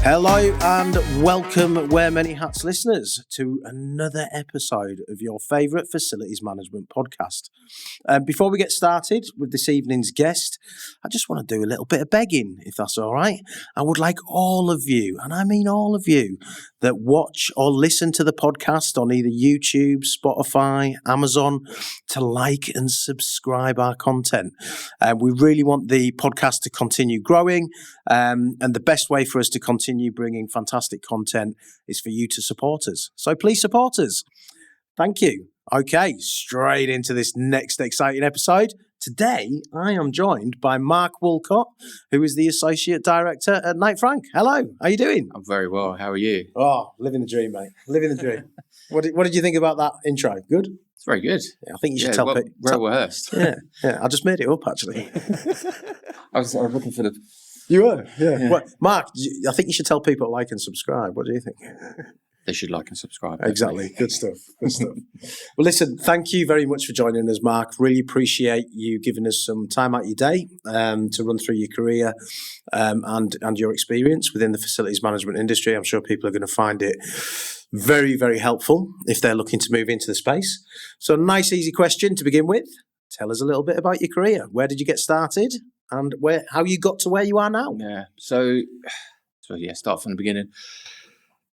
Hello and welcome, Wear Many Hats listeners, to another episode of your favourite facilities management podcast. Before we get started with this evening's guest, I just want to do a little bit of begging, if that's all right. I would like all of you, and I mean all of you, that watch or listen to the podcast on either YouTube, Spotify, Amazon, to like and subscribe our content. We really want the podcast to continue growing, and the best way for us to continue bringing fantastic content is for you to support us. So please support us. Thank you. Okay, straight into this next exciting episode. Today, I am joined by Mark Woolcott, who is the Associate Director at Knight Frank. Hello, how are you doing? I'm very well. How are you? Oh, living the dream, mate. Living the dream. What did you think about that intro? Good? It's very good. Yeah, I think you should tell people. Well rehearsed. Yeah, I just made it up, actually. I was looking for the... You were? Yeah. Well, Mark, I think you should tell people to like and subscribe. What do you think? They should like and subscribe. Exactly. Good stuff. Good stuff. Well, listen, thank you very much for joining us, Mark. Really appreciate you giving us some time out of your day to run through your career and your experience within the facilities management industry. I'm sure people are going to find it very, very helpful if they're looking to move into the space. So, nice, easy question to begin with. Tell us a little bit about your career. Where did you get started? And how you got to where you are now? Yeah. So start from the beginning.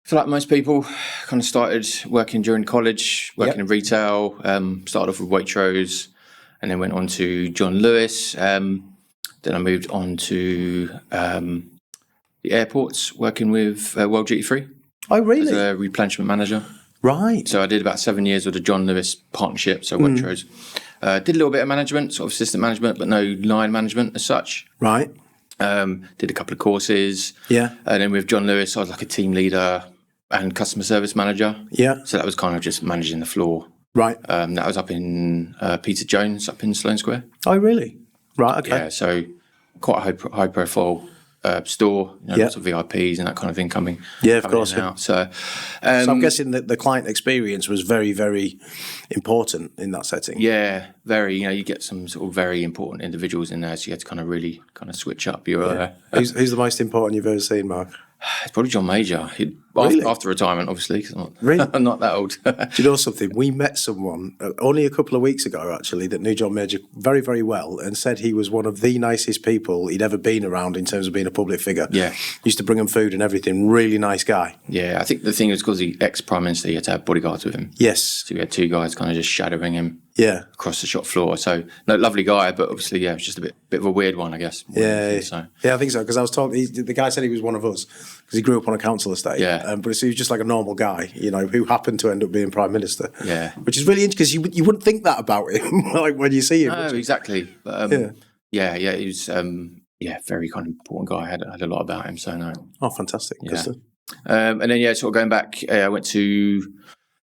So like most people, kind of started working during college, working in retail, started off with Waitrose and then went on to John Lewis. Then I moved on to the airports, working with World Duty Free. Oh, really? As a replenishment manager. Right. So I did about 7 years with the John Lewis partnership, so Waitrose. Did a little bit of management, sort of assistant management, but no line management as such. Right. Did a couple of courses. Yeah. And then with John Lewis, I was like a team leader and customer service manager. Yeah. So that was kind of just managing the floor. Right. That was up in Peter Jones, up in Sloane Square. Oh, really? Right, okay. Yeah, so quite a high profile store, lots of VIPs and that kind of thing coming. Yeah, of course. Yeah. So I'm guessing that the client experience was very, very important in that setting. Yeah, very. You get some sort of very important individuals in there, so you had to kind of really kind of switch up your. Who's the most important you've ever seen, Mark? It's probably John Major. Really? After retirement, obviously, because I'm not that old. Do you know something? We met someone only a couple of weeks ago, actually, that knew John Major very, very well and said he was one of the nicest people he'd ever been around in terms of being a public figure. Yeah. Used to bring him food and everything. Really nice guy. Yeah, I think the thing is because the ex-Prime Minister, he had to have bodyguards with him. Yes. So we had two guys kind of just shadowing him. Yeah. Across the shop floor. So, no, lovely guy, but obviously, it's just a bit of a weird one, I guess. Yeah, I think so. Because I was told, the guy said he was one of us because he grew up on a council estate. Yeah. But he was just like a normal guy, who happened to end up being Prime Minister. Yeah. Which is really interesting because you wouldn't think that about him, like when you see him. No, exactly. But, he was, very kind of important guy. I had a lot about him, so no. Oh, fantastic. Yeah. And then, sort of going back, I went to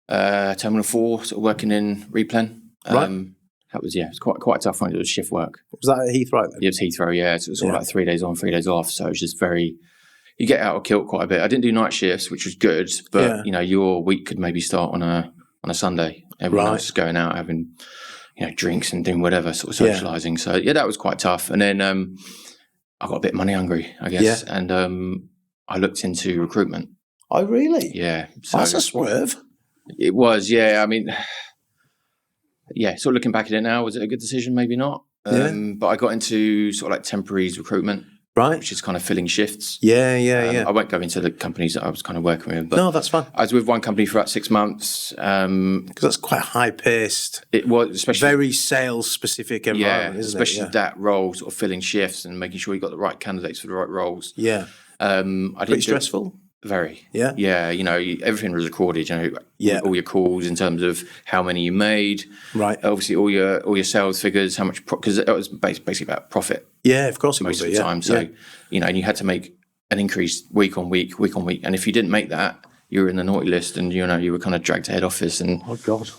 Terminal 4, sort of working in Replen. Right. That was, it was quite a tough one. It was shift work. Was that at Heathrow then? It was Heathrow, yeah. So it was sort of like 3 days on, 3 days off. So it was just you get out of kilt quite a bit. I didn't do night shifts, which was good, but, your week could maybe start on a Sunday. Everyone else is going out, having, drinks and doing whatever, sort of socialising. So, that was quite tough. And then I got a bit money hungry, I guess. Yeah. And I looked into recruitment. Oh, really? Yeah. So that's a swerve. It was, yeah. I mean... sort of looking back at it now, was it a good decision? Maybe not. But I got into sort of like temporaries recruitment, right? Which is kind of filling shifts. Yeah. I won't go into the companies that I was kind of working with. But no, that's fine. I was with one company for about 6 months. Because that's quite high paced. It was, especially very sales specific environment, isn't especially it? That role, sort of filling shifts and making sure you got the right candidates for the right roles. Yeah. Pretty stressful. Very. Yeah. Yeah, everything was recorded, all your calls in terms of how many you made. Right. Obviously, all your sales figures, how much, because it was basically about profit. Yeah, of course. Most of the time. So, and you had to make an increase week on week. And if you didn't make that, you were in the naughty list and, you were kind of dragged to head office and... Oh, God.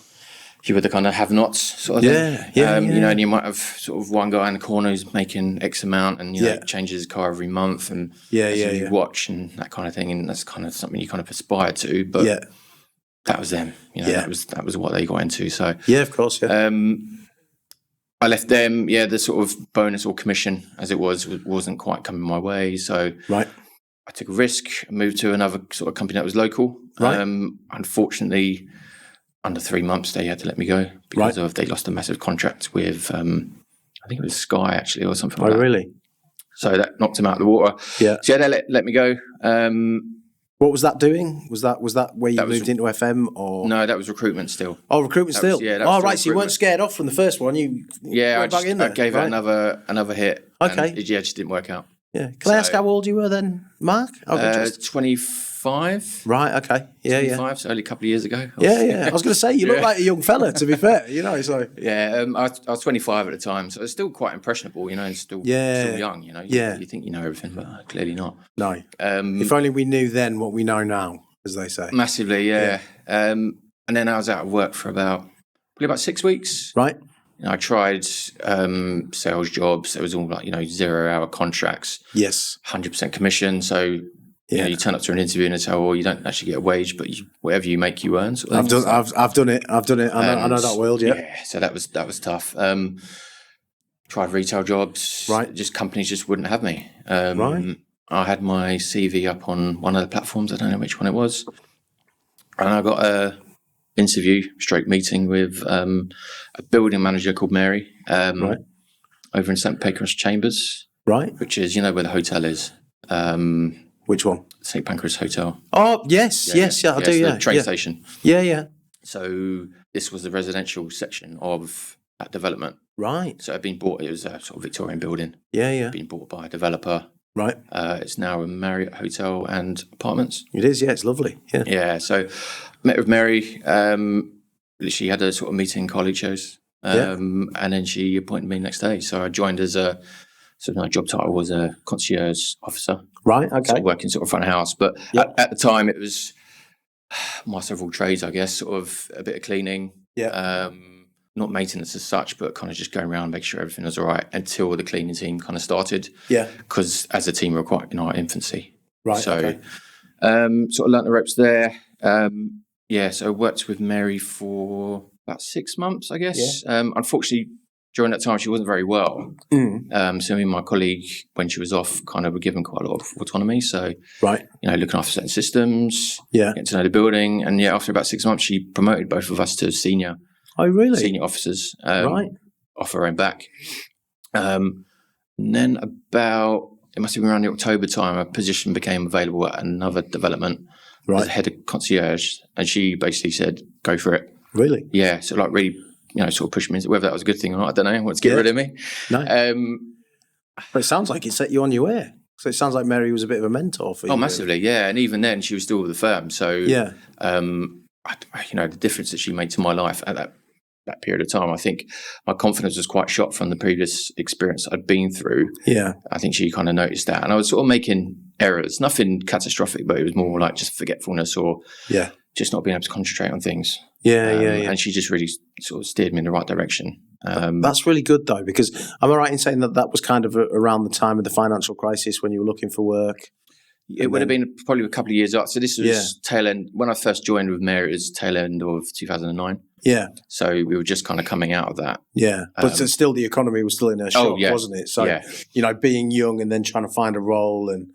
You were the kind of have-nots sort of thing. And you might have sort of one guy in the corner who's making X amount and, changes his car every month and you watch and that kind of thing. And that's kind of something you kind of aspire to. But that was them. That was what they got into. So yeah, of course. Yeah. I left them. The sort of bonus or commission, as it wasn't quite coming my way. So right. I took a risk, moved to another sort of company that was local. Right. Unfortunately, under 3 months, they had to let me go because of they lost a massive contract with, I think it was Sky actually or something like that. Oh, really? So that knocked them out of the water. Yeah. So they let me go. What was that doing? Was that where you moved into FM or? No, that was recruitment still. Oh, recruitment still. That oh, was right. So you weren't scared off from the first one. You went back in there. I gave it another hit. Okay. And it just didn't work out. Yeah. Can I ask how old you were then, Mark? 25. Right. Okay. Yeah. 25, Yeah. so only a couple of years ago. Yeah. I was going to say you look like a young fella. To be fair, so. Yeah. I was 25 at the time, so I was still quite impressionable, and still young. You think you know everything, but clearly not. No. If only we knew then what we know now, as they say. Massively, yeah. And then I was out of work for probably about 6 weeks. Right. I tried sales jobs. It was all like 0-hour contracts. Yes. 100% commission. So you turn up to an interview and it's you don't actually get a wage, but whatever you make, you earn. Sort of I've done it. I know that world. Yeah. Yeah. So that was tough. Tried retail jobs. Right. Just companies just wouldn't have me. Right. I had my CV up on one of the platforms. I don't know which one it was, and I got a interview, straight meeting with a building manager called Mary, over in St Pancras Chambers, right, which is where the hotel is. Which one? St Pancras Hotel. Oh yes, I do. The Yeah, train station. Yeah. So this was the residential section of that development. Right. So it had been bought. It was a sort of Victorian building. Yeah. Been bought by a developer. Right. It's now a Marriott hotel and apartments. It is. Yeah, it's lovely. Yeah. Yeah. So met with Mary. She had a sort of meeting, colleague shows, and then she appointed me next day. So I joined as my job title was a concierge officer. Right. Okay. Sort of working sort of front of house, but at the time it was master of all trades, I guess. Sort of a bit of cleaning. Yeah. Not maintenance as such, but kind of just going around, make sure everything was all right until the cleaning team kind of started. Yeah. Because as a team, we were quite in our infancy. Right. So, okay. Sort of learnt the ropes there. So I worked with Mary for about 6 months, I guess. Yeah. Unfortunately, during that time, she wasn't very well. So me and my colleague, when she was off, kind of were given quite a lot of autonomy. So, right. Looking after certain systems, getting to know the building. And after about 6 months, she promoted both of us to senior. Oh, really? Senior officers. Right. Off her own back. And then it must have been around the October time, a position became available at another development as head of concierge. And she basically said, go for it. Really? Yeah. So really, sort of pushed me into whether that was a good thing or not. I don't know. Want to get rid of me. No. But it sounds like it set you on your way. So it sounds like Mary was a bit of a mentor for you. Oh, massively. Yeah. And even then she was still with the firm. So, the difference that she made to my life at that period of time, I think my confidence was quite shot from the previous experience I'd been through. Yeah. I think she kind of noticed that. And I was sort of making errors, nothing catastrophic, but it was more like just forgetfulness or just not being able to concentrate on things. Yeah. And she just really sort of steered me in the right direction. That's really good though, because am I right in saying that was kind of around the time of the financial crisis when you were looking for work? It would have been probably a couple of years after. So this was tail end. When I first joined with Mary, it was tail end of 2009. Yeah. So we were just kind of coming out of that. Yeah. But still the economy was still in a shock, wasn't it? So, being young and then trying to find a role and,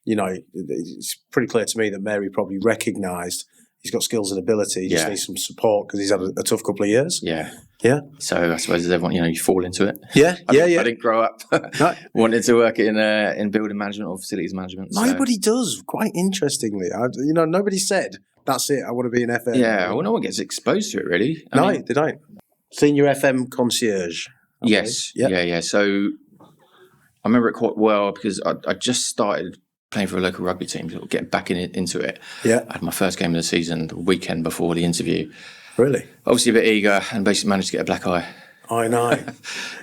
it's pretty clear to me that Mary probably recognised he's got skills and ability. He just needs some support because he's had a tough couple of years. Yeah. Yeah. So I suppose as everyone, you fall into it. Yeah. I didn't grow up wanting to work in building management or facilities management. Nobody does, quite interestingly. Nobody said, that's it, I want to be an FM. Yeah. Well, no one gets exposed to it, really. I mean, they don't. Senior FM concierge. Yes. Yeah. So I remember it quite well because I just started playing for a local rugby team, sort of getting back into it. Yeah. I had my first game of the season the weekend before the interview. Really? Obviously a bit eager and basically managed to get a black eye. I know.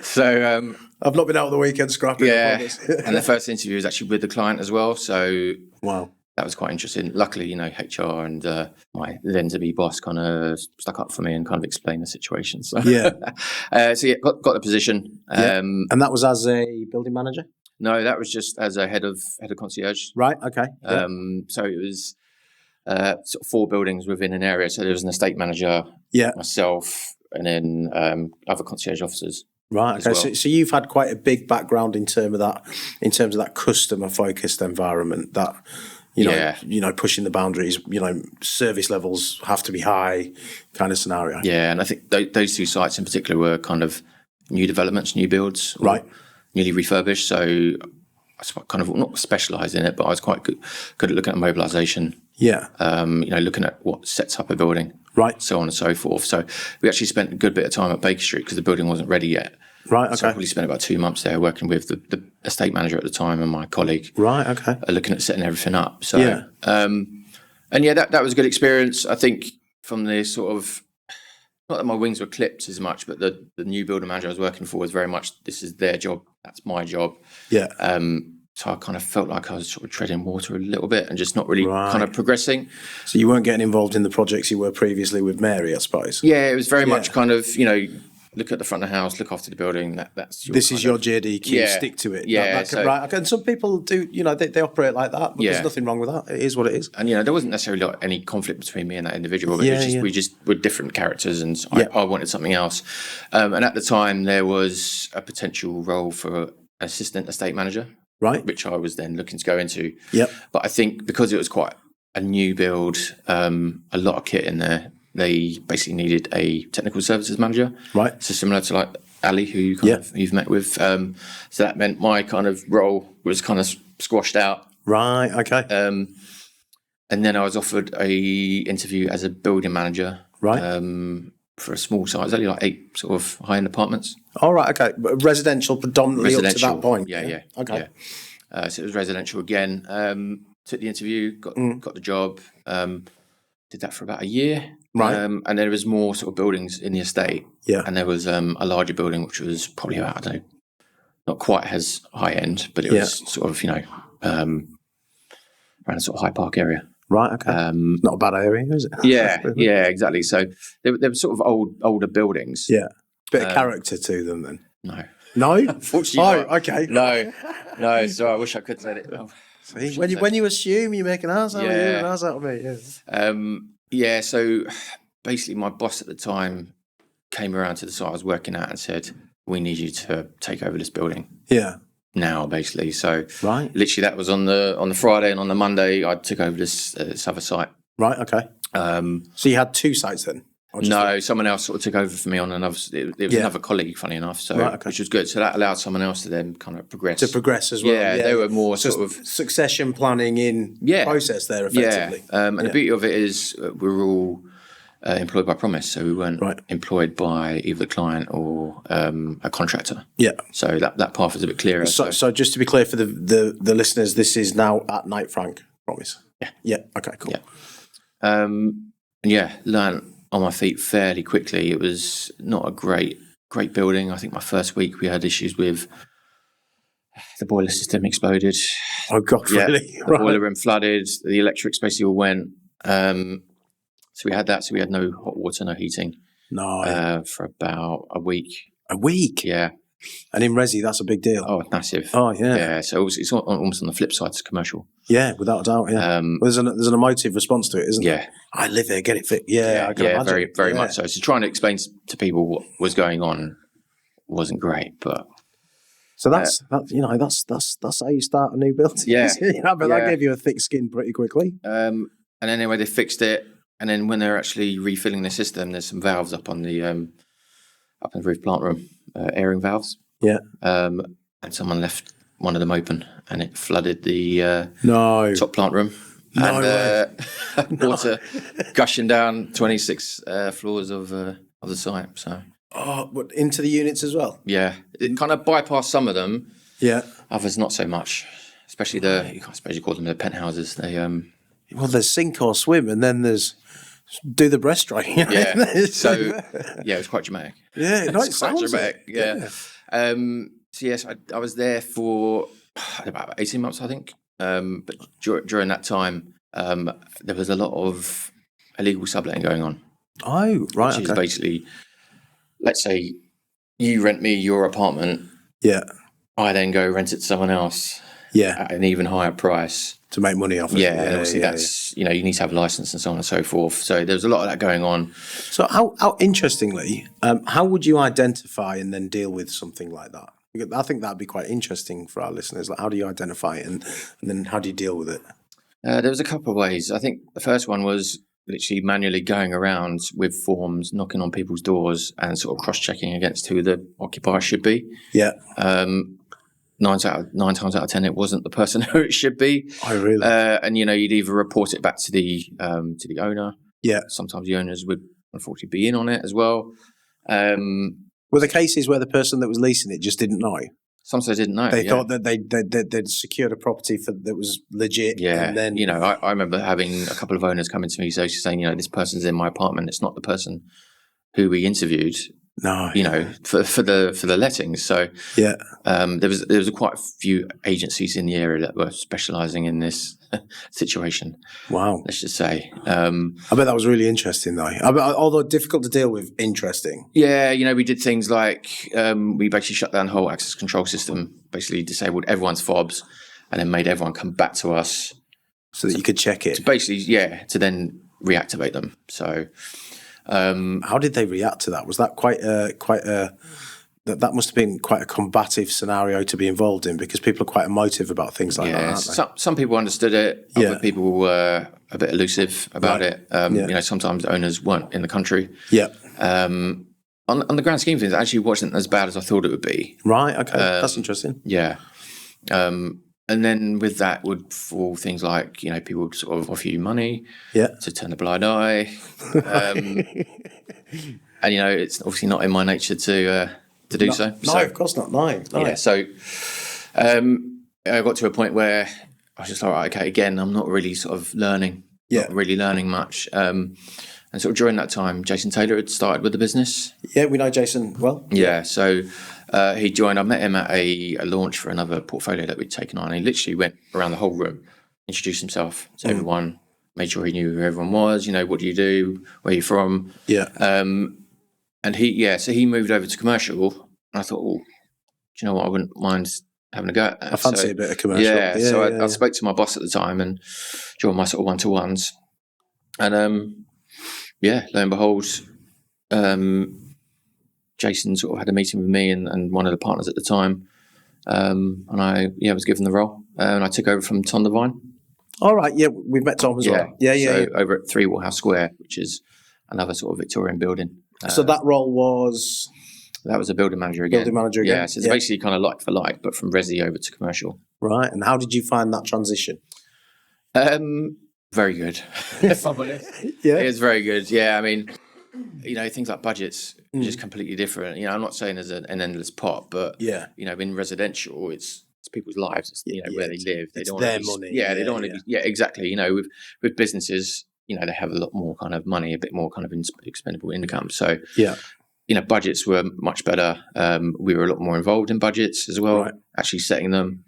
So I've not been out on the weekend scrapping. Yeah. And the first interview was actually with the client as well. So wow. That was quite interesting. Luckily, HR and my then-to-be boss kind of stuck up for me and kind of explained the situation. So got the position. And that was as a building manager? No, that was just as a head of concierge. Right. Okay. So it was sort of 4 buildings within an area. So there was an estate manager, myself, and then other concierge officers. Right. Okay. Well. So you've had quite a big background in terms of that customer focused environment. That you know, pushing the boundaries. You know, service levels have to be high, kind of scenario. Yeah, and I think those two sites in particular were kind of new developments, new builds, Right. newly refurbished. So I was kind of not specialised in it, but I was quite good at looking at mobilisation. Yeah. You know, looking at what sets up a building. Right. So on and so forth. So we actually spent a good bit of time at Baker Street because the building wasn't ready yet. Right. Okay. So I probably spent about 2 months there working with the estate manager at the time and my colleague. Right. Okay. Looking at setting everything up. So, and yeah, that was a good experience. I think from the sort of, not that my wings were clipped as much, but the new builder manager I was working for was very much, this is their job, that's my job. Yeah. So I kind of felt like I was sort of treading water a little bit and just not really kind of progressing. So you weren't getting involved in the projects you were previously with Mary, I suppose. Yeah, it was very much kind of, you know, look at the front of the house, look after the building. That's this is your JDQ. Stick to it. Yeah, right. Okay. And some people do. You know, they operate like that. But there's nothing wrong with that. It is what it is. And you know, there wasn't necessarily like any conflict between me and that individual. But we just were different characters, and I wanted something else. And at the time, there was a potential role for an assistant estate manager, right? Which I was then looking to go into. Yep. But I think because it was quite a new build, a lot of kit in there. They basically needed a technical services manager, right? So similar to like Ali, who you've met with. So that meant my kind of role was kind of squashed out, right? Okay. And then I was offered a interview as a building manager, right? For a small site. It was only like 8 sort of high-end apartments. All right. Okay. But residential predominantly up to that point. Yeah. Okay. Yeah. So it was residential again. Took the interview, got the job. Did that for about a year. Right. And there was more sort of buildings in the estate. Yeah. And there was a larger building, which was probably about, I don't know, not quite as high end, but it was sort of, you know, around a sort of High Park area. Right. Okay. Not a bad area, is it? Yeah, exactly. So they were sort of older buildings. Yeah. Bit of character to them then. No, unfortunately. Okay. No. So I wish I could say it. Well, see, when you assume you make an ass out of you, an ass out of me. Yeah. So basically, my boss at the time came around to the site I was working at and said, "We need you to take over this building." Yeah. Now, basically, so right. Literally, that was on the Friday, and on the Monday, I took over this other site. Right. Okay. So you had 2 sites then? No, someone else sort of took over for me on another. It was another colleague, funny enough. So which was good. So that allowed someone else to then kind of progress. To progress as well. Yeah, they were more sort of succession planning in process there, effectively. Yeah. And the beauty of it is we're all employed by promise, so we weren't employed by either the client or a contractor. Yeah. So that path is a bit clearer. So just to be clear for the listeners, this is now at Knight Frank Promise. Yeah. Yeah. Okay. Cool. Yeah. And learned on my feet fairly quickly. It was not a great building. I think my first week we had issues with the boiler system exploded. Oh God, really? The boiler room flooded. The electrics basically all went. So we had that. So we had no hot water, no heating. No. For about a week. A week? Yeah. And in Resi, that's a big deal. Oh, massive. Oh, yeah. Yeah. So it's almost on the flip side to commercial. Yeah, without a doubt. Yeah. There's an emotive response to it, isn't there? Yeah. I live here, get it fit. Yeah, I can imagine. Very, very much so. So trying to explain to people what was going on wasn't great, but. So that's how you start a new build. Yeah. But that gave you a thick skin pretty quickly. And anyway, they fixed it. And then when they're actually refilling the system, there's some valves up on the roof plant room, airing valves. Yeah. And someone left one of them open, and it flooded the top plant room. And water gushing down 26 floors of the site. So. Oh, what, into the units as well? Yeah, it kind of bypassed some of them. Yeah. Others not so much, especially I suppose you call them the penthouses. They well, there's sink or swim, and then there's do the breaststroke. Yeah. So it was quite dramatic. Yeah, it sounds dramatic. Yeah. So yes, I was there for about 18 months, I think. But during that time, there was a lot of illegal subletting going on. Oh, right. Which is basically, let's say you rent me your apartment. Yeah. I then go rent it to someone else. at an even higher price to make money off it. Yeah, and obviously that's you need to have a license and so on and so forth. So there's a lot of that going on. So how interestingly, how would you identify and then deal with something like that? I think that'd be quite interesting for our listeners. Like, how do you identify it and then how do you deal with it? There was a couple of ways. I think the first one was literally manually going around with forms, knocking on people's doors and sort of cross-checking against who the occupier should be. Yeah. 9 times out of 10, it wasn't the person who it should be. Oh, really? And you'd either report it back to the owner. Yeah. Sometimes the owners would unfortunately be in on it as well. Were there cases where the person that was leasing it just didn't know? Sometimes they didn't know. They thought that they'd secured a property that was legit. Yeah. And then I remember having a couple of owners come into me saying, this person's in my apartment. It's not the person who we interviewed. No. For the lettings. So yeah. There was quite a few agencies in the area that were specialising in this situation. Wow. Let's just say. I bet that was really interesting, though. Although difficult to deal with, interesting. Yeah, we did things like we basically shut down the whole access control system, basically disabled everyone's fobs, and then made everyone come back to us so that you could check it. To then reactivate them. So. How did they react to that? Was that that must have been quite a combative scenario to be involved in, because people are quite emotive about things like that, aren't they? Some people understood it. Other people were a bit elusive about it. Sometimes owners weren't in the country. Yeah. On the grand scheme of things, it actually wasn't as bad as I thought it would be. Right. Okay. That's interesting. Yeah. And then with that would fall things like, people would sort of offer you money to turn a blind eye. And, it's obviously not in my nature to do so. No, of course not. No. Yeah, so I got to a point where I was just like, right, okay, again, I'm not really sort of learning. Not really learning much. And sort of during that time, Jason Taylor had started with the business. Yeah, we know Jason well. Yeah, so... he joined. I met him at a launch for another portfolio that we'd taken on. He literally went around the whole room, introduced himself to everyone, made sure he knew who everyone was. What do you do? Where are you from? Yeah. And he moved over to commercial. And I thought, do you know what? I wouldn't mind having a go at that. I fancy a bit of commercial. Yeah. I spoke to my boss at the time and joined my sort of one-to-ones. And lo and behold, Jason sort of had a meeting with me and one of the partners at the time, and I was given the role, and I took over from Tom Devine. All right, yeah, we've met Tom as well. Yeah. Over at 3 Waterhouse Square, which is another sort of Victorian building. So that role was? That was a building manager again. Yeah, so it's basically kind of like for like, but from resi over to commercial. Right, and how did you find that transition? Very good, if I'm honest. Yeah, it was very good. Yeah, I mean, things like budgets are just completely different. I'm not saying there's an endless pot, but in residential, it's people's lives. It's where they live. They don't their want money. They don't want to be. Yeah, exactly. With businesses, they have a lot more kind of money, a bit more kind of expendable income. So budgets were much better. We were a lot more involved in budgets as well, actually setting them,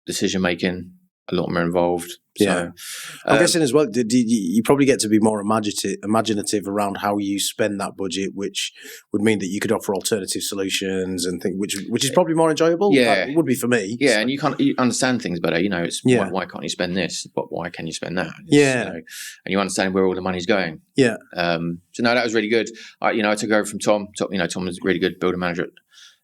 decision making. A lot more involved. Yeah. So, I'm guessing as well, you probably get to be more imaginative around how you spend that budget, which would mean that you could offer alternative solutions and things, which is probably more enjoyable. Yeah. It would be for me. Yeah, so. And you understand things better. It's why can't you spend this? But why can you spend that? And you understand where all the money's going. Yeah. So no, that was really good. I took over from Tom. Tom was a really good builder manager.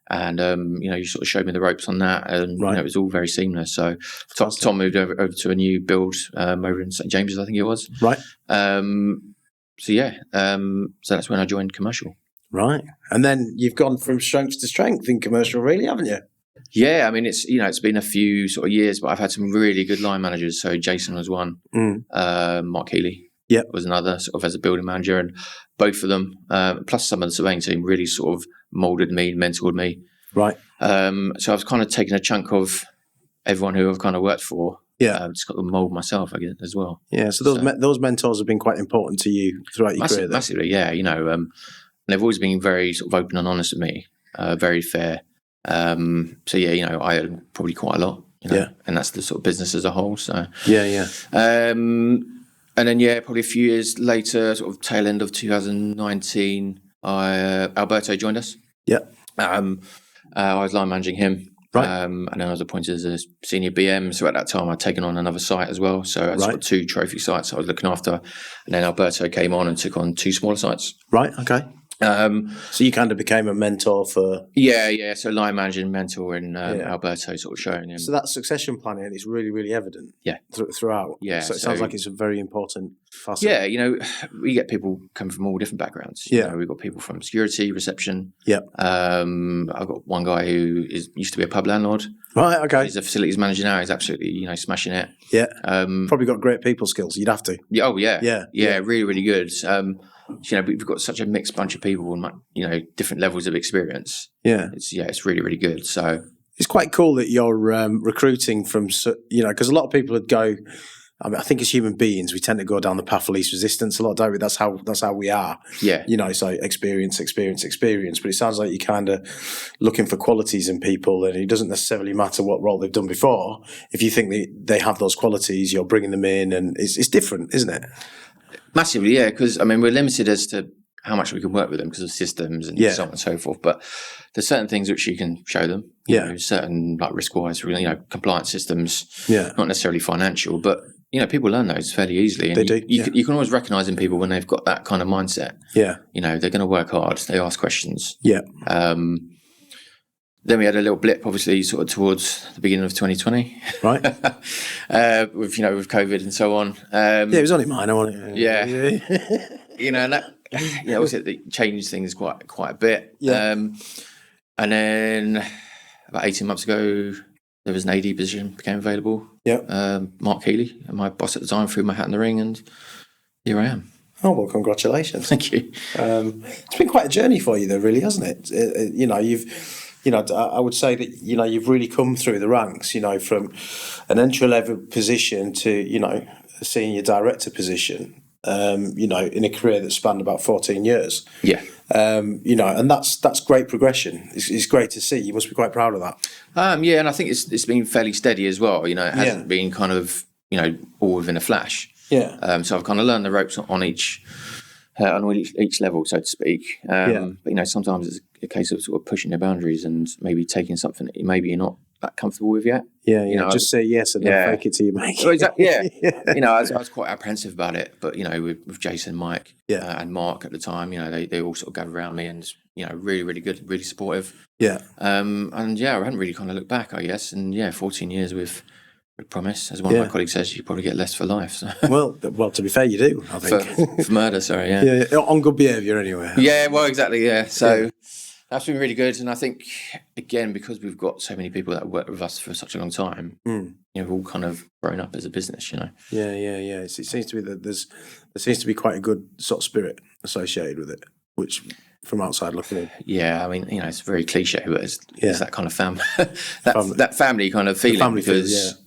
And, you sort of showed me the ropes on that and it was all very seamless. So Tom moved over to a new build over in St. James's, I think it was. Right. So that's when I joined commercial. Right. And then you've gone from strength to strength in commercial, really, haven't you? Yeah. I mean, it's been a few sort of years, but I've had some really good line managers. So Jason was one, Mark Healy was another sort of as a building manager, and both of them, plus some of the surveying team really sort of moulded me, mentored me. Right. So I've kind of taken a chunk of everyone who I've kind of worked for. Yeah. Just got to mould myself, I guess, as well. Yeah. So those mentors have been quite important to you throughout your career. Massively, yeah. And they've always been very sort of open and honest with me, very fair. So yeah, I had probably quite a lot. And that's the sort of business as a whole. So yeah. And then probably a few years later, sort of tail end of 2019, Alberto joined us. Yeah. I was line managing him. Right. And then I was appointed as a senior BM. So at that time, I'd taken on another site as well. So I got 2 trophy sites I was looking after. And then Alberto came on and took on 2 smaller sites. Right. Okay. So you kind of became a mentor for... Yeah. So line managing, mentoring Alberto, sort of showing him. So that succession planning is really, really evident throughout. Yeah. So it sounds like it's a very important facet. Yeah, we get people coming from all different backgrounds. We've got people from security, reception. Yeah. I've got one guy who used to be a pub landlord. Right, okay. He's a facilities manager now. He's absolutely, smashing it. Yeah. Probably got great people skills. You'd have to. Yeah. Oh, yeah. Yeah. Really, really good. We've got such a mixed bunch of people and, different levels of experience. Yeah. It's really, really good. So it's quite cool that you're recruiting from, because a lot of people would go, I think as human beings, we tend to go down the path of least resistance a lot, don't we? That's how we are. Yeah. So experience. But it sounds like you're kind of looking for qualities in people, and it doesn't necessarily matter what role they've done before. If you think they have those qualities, you're bringing them in, and it's different, isn't it? Massively, yeah, because we're limited as to how much we can work with them because of systems and so on and so forth. But there's certain things which you can show them. Certain like risk-wise, compliance systems. Yeah. Not necessarily financial, but people learn those fairly easily. And they do. You can always recognise in people when they've got that kind of mindset. Yeah. They're going to work hard. They ask questions. Yeah. Then we had a little blip, obviously, sort of towards the beginning of 2020. Right. with COVID and so on. It was only minor, wasn't it? Yeah. And that, obviously it changed things quite a bit. Yeah. And then about 18 months ago, there was an AD position became available. Yeah. Mark Healy, my boss at the time, threw my hat in the ring, and here I am. Oh, well, congratulations. Thank you. It's been quite a journey for you, though, really, hasn't it? I would say that, you've really come through the ranks, from an entry-level position to, a senior director position, in a career that spanned about 14 years. Yeah. And that's great progression. It's great to see. You must be quite proud of that. And I think it's been fairly steady as well. It hasn't been kind of, all within a flash. Yeah. So I've kind of learned the ropes on each level, so to speak. But sometimes it's a case of sort of pushing their boundaries and maybe taking something that maybe you're not that comfortable with yet. Yeah. Just say yes and then fake it till you make it. Well, exactly, yeah. I was quite apprehensive about it, but with Jason, Mike, and Mark at the time, they all sort of gathered around me and really, really good, really supportive. Yeah. I hadn't really kind of looked back, I guess, and 14 years with promise, as one of my colleagues says, you probably get less for life. So. Well, to be fair, you do, I think. For murder, sorry, yeah. On good behaviour anyway. Yeah, well, exactly, yeah. So that's been really good. And I think, again, because we've got so many people that work with us for such a long time, we've all kind of grown up as a business, Yeah. It seems to be that there seems to be quite a good sort of spirit associated with it, which... from outside looking in. Yeah, it's very cliche, but it's that kind of family, that family kind of feeling. Because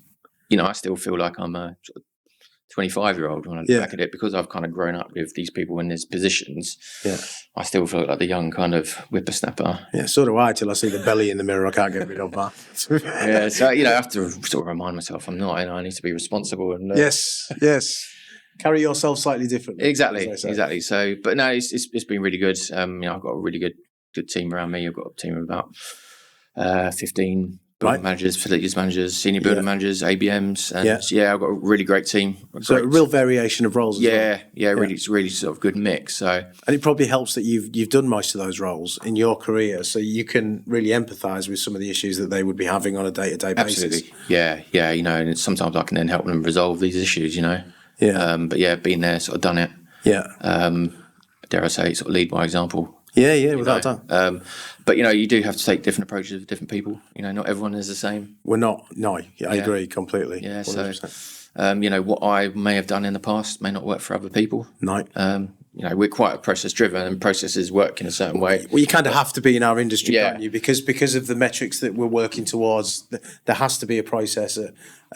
I still feel like I'm a 25-year-old when I look back at it, because I've kind of grown up with these people in these positions. Yeah, I still feel like the young kind of whippersnapper. Yeah, so do I, till I see the belly in the mirror. I can't get rid of that. So I have to sort of remind myself I'm not. I need to be responsible. And yes. Carry yourself slightly differently. Exactly. So, but no, it's been really good. I've got a really good team around me. I've got a team of about 15 building managers, facilities managers, senior building managers, ABMs. And I've got a really great team. A real variation of roles as well. Really, it's really sort of good mix. So, and it probably helps that you've done most of those roles in your career, so you can really empathise with some of the issues that they would be having on a day-to-day basis. Absolutely. Yeah. And sometimes I can then help them resolve these issues, Yeah. But been there, sort of done it. Yeah. Dare I say, sort of lead by example. Yeah, without doubt. But you do have to take different approaches with different people. Not everyone is the same. We're not. No, I agree completely. Yeah. 100%. So, what I may have done in the past may not work for other people. No. We're quite process driven, and processes work in a certain way. Well, you kind of have to be in our industry, don't you? Because of the metrics that we're working towards, there has to be a process,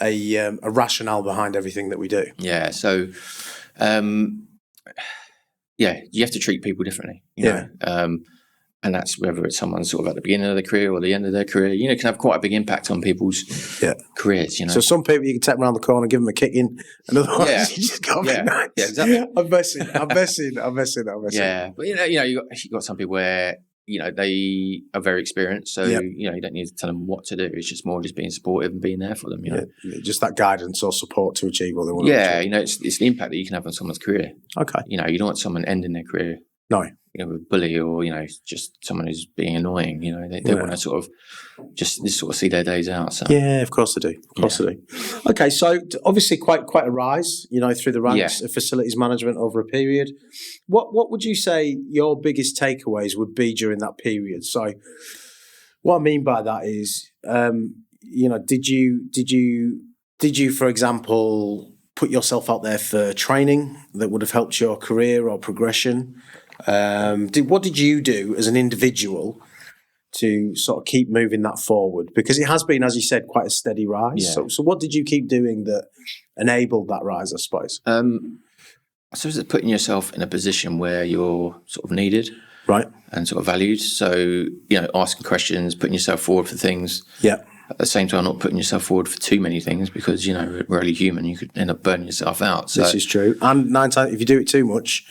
a rationale behind everything that we do. Yeah. So, you have to treat people differently. And that's whether it's someone sort of at the beginning of their career or the end of their career. Can have quite a big impact on people's careers. So some people you can take them around the corner, give them a kick in, and otherwise you just can't be nice. Yeah, exactly. I'm messing. Yeah, but you got some people where they are very experienced, so you don't need to tell them what to do. It's just more just being supportive and being there for them. Just that guidance or support to achieve what they want. It's the impact that you can have on someone's career. Okay, you don't want someone ending their career. No, with a bully or just someone who's being annoying. They want to sort of just see their days out. So of course they do. Okay, so obviously quite a rise, through the ranks of facilities management over a period. What would you say your biggest takeaways would be during that period? So what I mean by that is, did you, for example, put yourself out there for training that would have helped your career or progression? What did you do as an individual to sort of keep moving that forward? Because it has been, as you said, quite a steady rise. So what did you keep doing that enabled that rise, I suppose? I suppose it's putting yourself in a position where you're sort of needed, right, and sort of valued. So, asking questions, putting yourself forward for things. Yeah. At the same time, not putting yourself forward for too many things because, we're only human. You could end up burning yourself out. So, this is true. And 9 times, if you do it too much,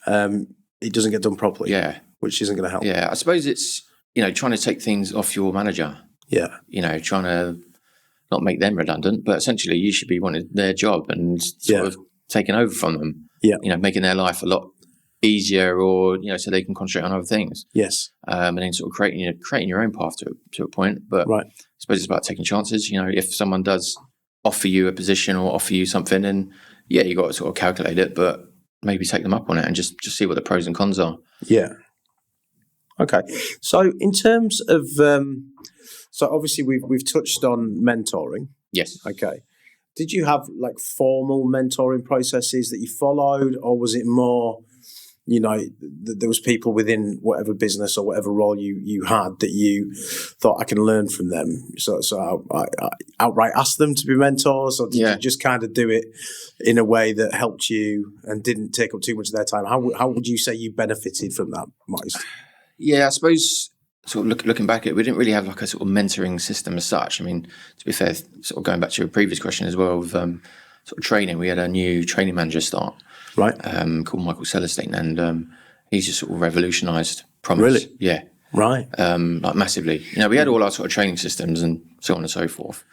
it doesn't get done properly. Yeah. Which isn't going to help. Yeah. I suppose it's, trying to take things off your manager. Yeah. Trying to not make them redundant, but essentially you should be wanting their job and sort of taking over from them. Yeah. Making their life a lot easier or, so they can concentrate on other things. Yes. And then sort of creating your own path to a point. But right. I suppose it's about taking chances. If someone does offer you a position or offer you something, then you got to sort of calculate it, but maybe take them up on it and just see what the pros and cons are. Yeah. Okay. So in terms of, so obviously we've touched on mentoring. Yes. Okay. Did you have like formal mentoring processes that you followed, or was it more, there was people within whatever business or whatever role you had that you thought I can learn from them? So I outright asked them to be mentors, or did you just kind of do it in a way that helped you and didn't take up too much of their time? How would you say you benefited from that most? Yeah, I suppose sort of looking back at it, we didn't really have like a sort of mentoring system as such. I mean, to be fair, sort of going back to your previous question as well, with sort of training, we had a new training manager start, right? Called Michael Celestine, and he's just sort of revolutionised Promise. Really? Yeah. Right. Like massively. We had all our sort of training systems and so on and so forth.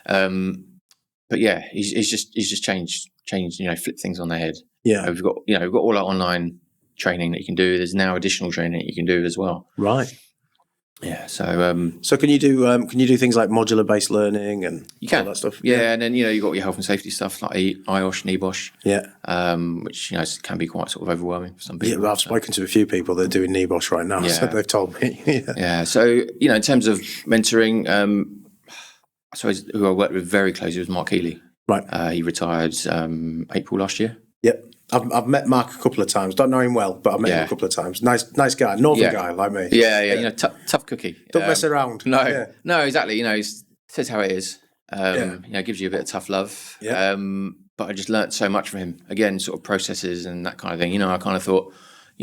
But yeah, he's just changed, flipped things on their head. Yeah. We've got all our online training that you can do. There's now additional training that you can do as well. Right. Yeah. So so can you do things like modular based learning and all that stuff? Yeah, and then you got your health and safety stuff like IOSH, NEBOSH. Yeah. Which can be quite sort of overwhelming for some people. Yeah, but I've spoken to a few people that are doing NEBOSH right now, so they've told me. Yeah. So in terms of mentoring, I suppose who I worked with very closely was Mark Healy. Right. He retired April last year. Yep. I've met Mark a couple of times. Don't know him well, but I've met him a couple of times. Nice guy, northern guy like me. Yeah. Tough cookie. Don't mess around. No, exactly. He says how it is. Gives you a bit of tough love. Yeah. But I just learnt so much from him. Again, sort of processes and that kind of thing. I kind of thought,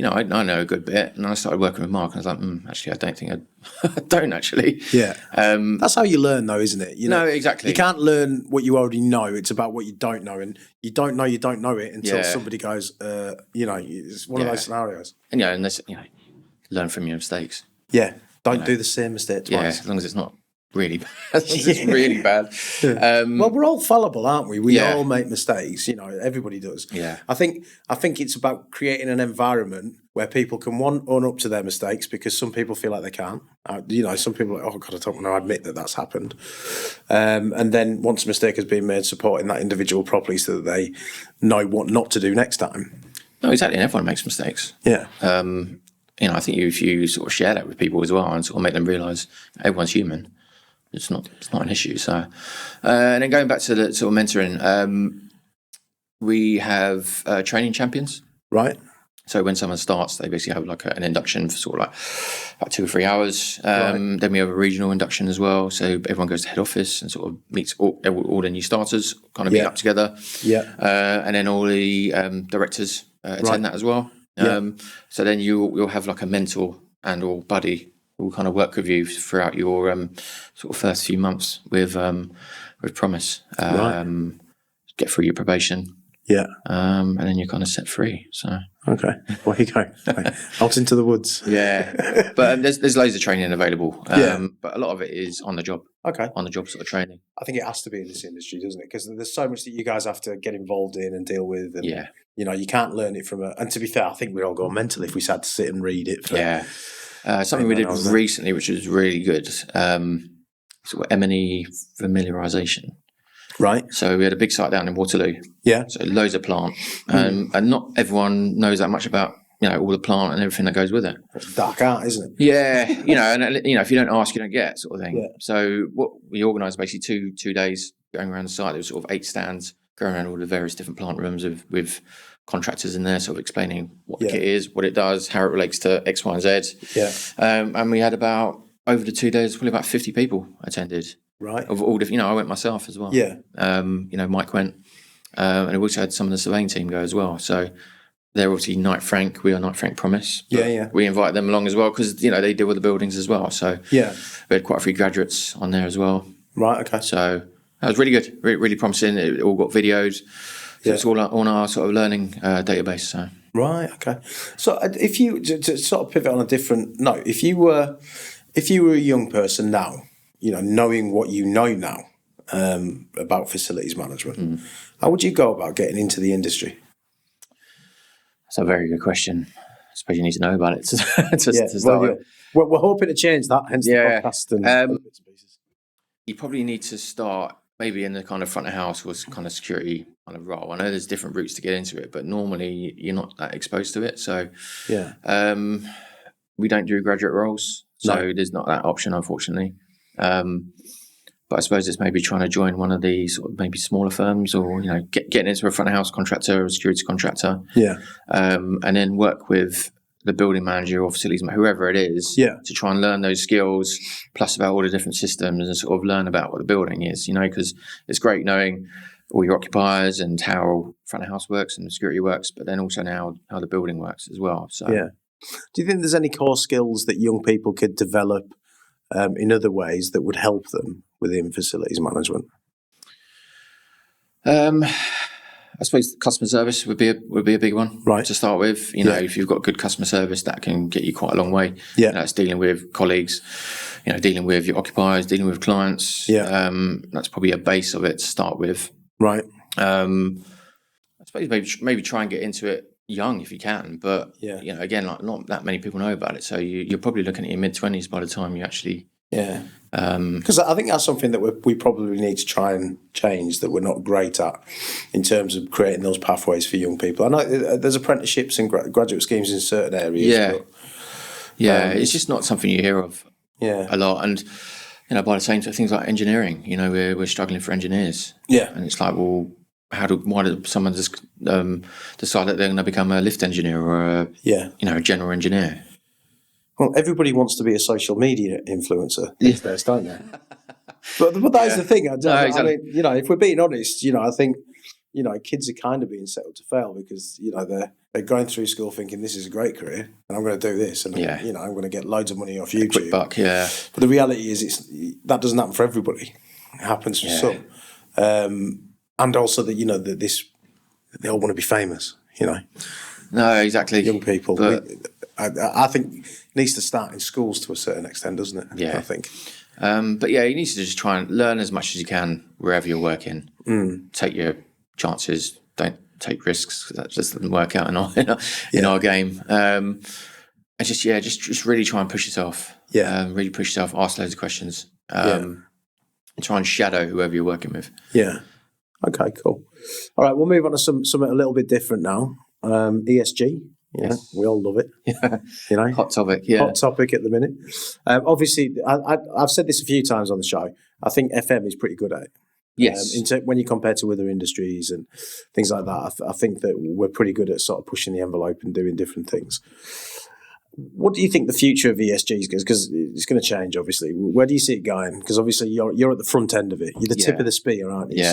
I know a good bit, and I started working with Mark, and I was like, actually, I don't think I don't actually. Yeah. That's how you learn, though, isn't it? No, exactly. You can't learn what you already know. It's about what you don't know, and you don't know it until somebody goes, it's one of those scenarios. And unless learn from your mistakes. Yeah. Don't do the same mistake twice. Yeah, as long as it's not really bad. It's really bad. Well, we're all fallible, aren't we? We all make mistakes. Everybody does. Yeah. I think it's about creating an environment where people can own up to their mistakes, because some people feel like they can't. Some people are like, oh God, I don't want to admit that that's happened. And then once a mistake has been made, supporting that individual properly so that they know what not to do next time. No, exactly. And everyone makes mistakes. Yeah. I think if you sort of share that with people as well and sort of make them realise everyone's human, it's not an issue. So, and then going back to the sort of mentoring, we have training champions. Right. So when someone starts, they basically have like an induction for sort of like 2 or 3 hours. Then we have a regional induction as well. So everyone goes to head office and sort of meets all the new starters, kind of meet up together. Yeah. And then all the directors attend that as well. So then you'll have like a mentor and or buddy who will kind of work with you throughout your sort of first few months with Promise. Get through your probation. Yeah. And then you're kind of set free. So okay, where you go? Out into the woods. Yeah, but there's loads of training available. Yeah. But a lot of it is on the job. Okay. On the job sort of training. I think it has to be in this industry, doesn't it? Because there's so much that you guys have to get involved in and deal with. And, yeah. You know, you can't learn it from and to be fair, I think we'd all go mental if we sat to sit and read it. Something we did recently, which was really good, sort of M&E familiarisation. Right. So we had a big site down in Waterloo. Yeah. So loads of plant. And not everyone knows that much about, all the plant and everything that goes with it. It's dark art, isn't it? Yeah. And if you don't ask, you don't get, sort of thing. Yeah. So what we organised basically two days going around the site. There was sort of 8 stands going around all the various different plant rooms with contractors in there, sort of explaining what the kit is, what it does, how it relates to X, Y, and Z. Yeah. And we had over the 2 days, probably about 50 people attended. Right. Of all different, I went myself as well. Yeah. Mike went, and we also had some of the surveying team go as well. So they're obviously Knight Frank. We are Knight Frank Promise. Yeah. We invite them along as well because they deal with the buildings as well. So we had quite a few graduates on there as well. Right. Okay. So that was really good, really promising. It all got videos. So it's all on our sort of learning database. So. Right. Okay. So if you to sort of pivot on a different note, if you were a young person now, knowing what you know now about facilities management, how would you go about getting into the industry? That's a very good question. I suppose you need to know about it to start with. We're hoping to change that, hence the podcast. And you probably need to start maybe in the kind of front of house or kind of security kind of role. I know there's different routes to get into it, but normally you're not that exposed to it. So we don't do graduate roles, so there's not that option, unfortunately. But I suppose it's maybe trying to join one of the sort of maybe smaller firms, or getting into a front of house contractor or a security contractor. Yeah. And then work with the building manager or facilities, whoever it is, to try and learn those skills, plus about all the different systems, and sort of learn about what the building is. Because it's great knowing all your occupiers and how front of house works and the security works, but then also now how the building works as well. So do you think there's any core skills that young people could develop in other ways that would help them within facilities management? I suppose customer service would be a big one, right, to start with. If you've got good customer service, that can get you quite a long way. Yeah, that's dealing with colleagues, dealing with your occupiers, dealing with clients. Yeah, that's probably a base of it to start with. Right. I suppose maybe try and get into it young if you can, but again, like not that many people know about it. So you're probably looking at your mid-20s by the time you actually. Yeah. Because I think that's something that we probably need to try and change, that we're not great at in terms of creating those pathways for young people. I know there's apprenticeships and graduate schemes in certain areas. Yeah. But, it's just not something you hear of a lot. And, by the same time, things like engineering, we're struggling for engineers. Yeah. And it's like, well, why did someone just decide that they're going to become a lift engineer or a general engineer? Well, everybody wants to be a social media influencer these days, don't they? But that is the thing. I mean, if we're being honest, I think, kids are kind of being set up to fail because, they're going through school thinking this is a great career and I'm going to do this and, I'm going to get loads of money off YouTube. Quick buck, yeah. But the reality is that doesn't happen for everybody. It happens for some. And also that, they all want to be famous, No, exactly. Young people. But I think it needs to start in schools to a certain extent, doesn't it? Yeah. I think. But you need to just try and learn as much as you can wherever you're working. Take your chances. Don't take risks, because that just doesn't work out in our game. And just really try and push yourself. Yeah. Really push yourself. Ask loads of questions. And try and shadow whoever you're working with. Yeah. Okay, cool. All right, we'll move on to something a little bit different now. ESG. Yes. We all love it. Yeah. Hot topic. Yeah. Hot topic at the minute. Obviously, I've said this a few times on the show. I think FM is pretty good at it. Yes. When you compare to other industries and things like that, I think that we're pretty good at sort of pushing the envelope and doing different things. What do you think the future of ESG is? Because it's going to change, obviously. Where do you see it going? Because obviously you're at the front end of it. You're the tip of the spear, aren't you? Yeah.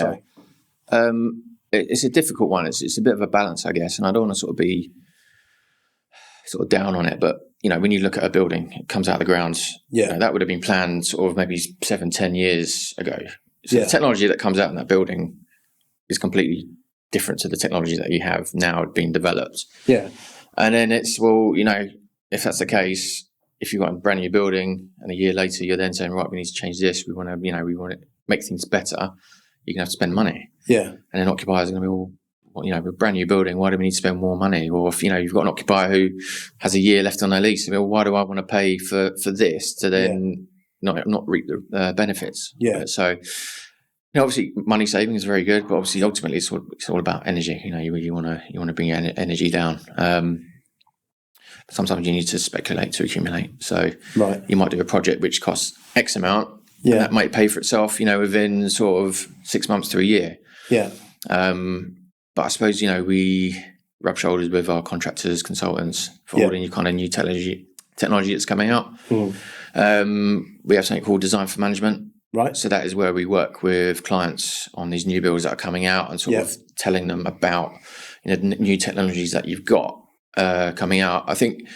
So. It's a difficult one. It's a bit of a balance, I guess, and I don't want to sort of be sort of down on it. But when you look at a building, it comes out of the ground. Yeah, that would have been planned sort of maybe 7-10 years ago. So the technology that comes out in that building is completely different to the technology that you have now being developed. Yeah. And then it's, well, if that's the case, if you've got a brand new building and a year later you're then saying, right, we need to change this, we want to make things better, you're going to have to spend money. Yeah. And then occupiers are going to be, well, a brand new building, why do we need to spend more money? Or if, you've got an occupier who has a year left on their lease, well, why do I want to pay for this to then not reap the benefits? Yeah. So, obviously money saving is very good, but obviously ultimately it's all about energy. You want to bring your energy down. Sometimes you need to speculate to accumulate. So you might do a project which costs X amount, and that might pay for itself, within sort of 6 months to a year. Yeah. But I suppose, we rub shoulders with our contractors, consultants for all the new kind of new technology that's coming out. We have something called Design for Management. Right. So that is where we work with clients on these new builds that are coming out and sort of telling them about new technologies that you've got coming out. I think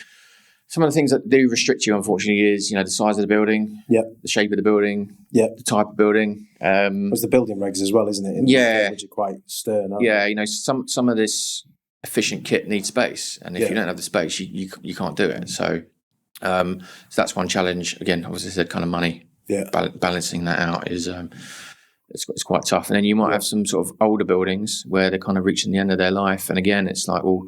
some of the things that do restrict you, unfortunately, is the size of the building, the shape of the building, the type of building. There's the building regs as well, isn't it? Which are quite stern. Some of this efficient kit needs space, and if you don't have the space, you can't do it. So that's one challenge. Again, obviously, I said kind of money. Yeah, balancing that out is it's quite tough. And then you might have some sort of older buildings where they're kind of reaching the end of their life, and again, it's like, well,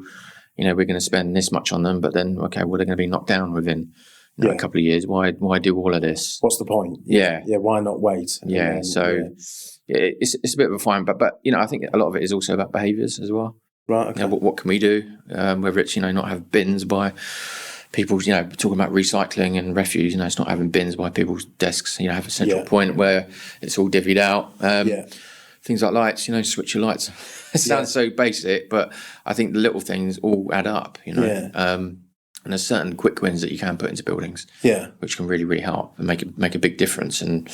we're going to spend this much on them, but then they're going to be knocked down within a couple of years. Why do all of this? What's the point? Yeah, why not wait? It's a bit of a fine, but I think a lot of it is also about behaviours as well. Right. Okay. What can we do? Whether it's not have bins by people, talking about recycling and refuse, it's not having bins by people's desks, have a central point where it's all divvied out. Things like lights, switch your lights. It sounds so basic, but I think the little things all add up, and there's certain quick wins that you can put into buildings, which can really, really help and make a big difference. And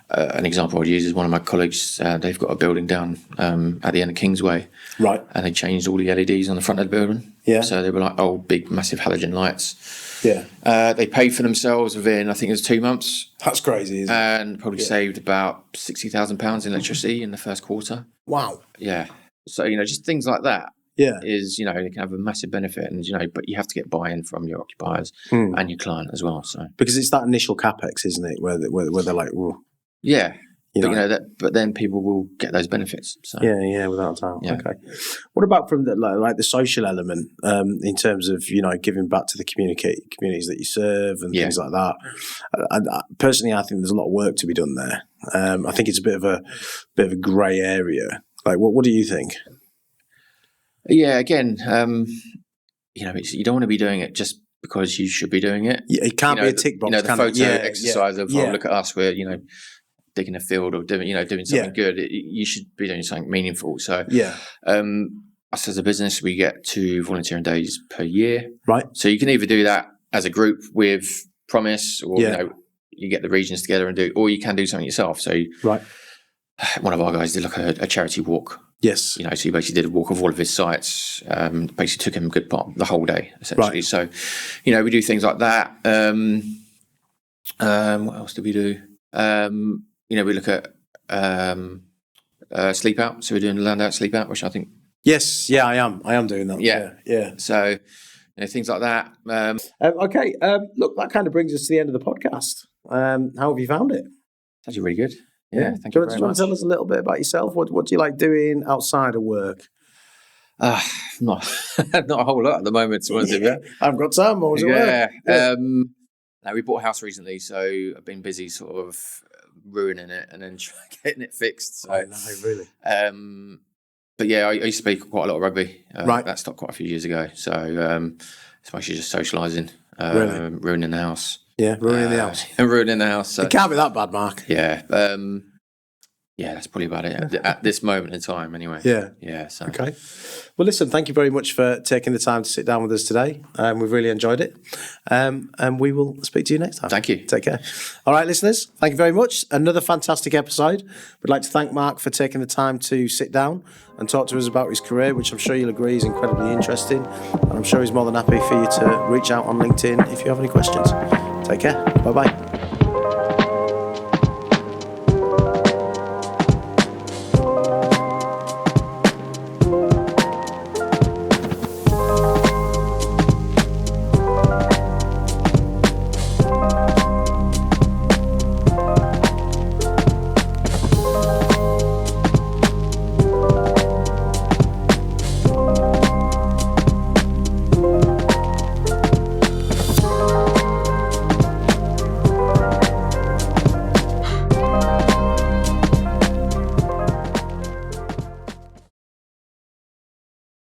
an example I'd use is one of my colleagues, they've got a building down at the end of Kingsway. Right. And they changed all the LEDs on the front of the building. Yeah. So they were like old, big, massive halogen lights. Yeah. They paid for themselves within, I think it was 2 months. That's crazy, isn't it? And probably saved about £60,000 in electricity in the first quarter. Wow. Yeah. So, just things like that. Yeah. Is, it can have a massive benefit, and, but you have to get buy-in from your occupiers and your client as well. So because it's that initial capex, isn't it? Where they're like, whoa. Yeah. But then people will get those benefits. So. Yeah, without a doubt. Yeah. Okay. What about from the social element in terms of giving back to the communities that you serve and things like that? Personally, I think there's a lot of work to be done there. I think it's a bit of a grey area. Like, what do you think? Yeah. Again, you don't want to be doing it just because you should be doing it. Yeah, it can't be a tick box. The photo exercise of look at us, we're digging a field or doing something good. You should be doing something meaningful. So us as a business, we get 2 volunteering days per year. Right. So you can either do that as a group with Promise, or you get the regions together and do, or you can do something yourself. So one of our guys did like a charity walk. Yes. So he basically did a walk of all of his sites. Basically took him a good part the whole day, essentially. Right. So, we do things like that. What else do we do? We look at sleep out. So we're doing a land out, sleep out, which I think. Yes, yeah, I am doing that. Yeah. So, things like that. Okay. Look, that kind of brings us to the end of the podcast. How have you found it? It's actually really good. Yeah. Thank you very much. Do you want to tell us a little bit about yourself? What do you like doing outside of work? Not a whole lot at the moment, to be honest with you. I haven't got time. What was it work? No, we bought a house recently, so I've been busy sort of ruining it and then getting it fixed. So, really? But yeah, I used to play quite a lot of rugby. That stopped quite a few years ago. So it's mostly just socialising, ruining the house. Yeah, ruining the house. Ruining the house. So. It can't be that bad, Mark. Yeah. That's probably about it at this moment in time, anyway. Yeah. So. Okay. Well, listen, thank you very much for taking the time to sit down with us today. We've really enjoyed it. And we will speak to you next time. Thank you. Take care. All right, listeners, thank you very much. Another fantastic episode. We'd like to thank Mark for taking the time to sit down and talk to us about his career, which I'm sure you'll agree is incredibly interesting. And I'm sure he's more than happy for you to reach out on LinkedIn if you have any questions. Take care. Bye-bye.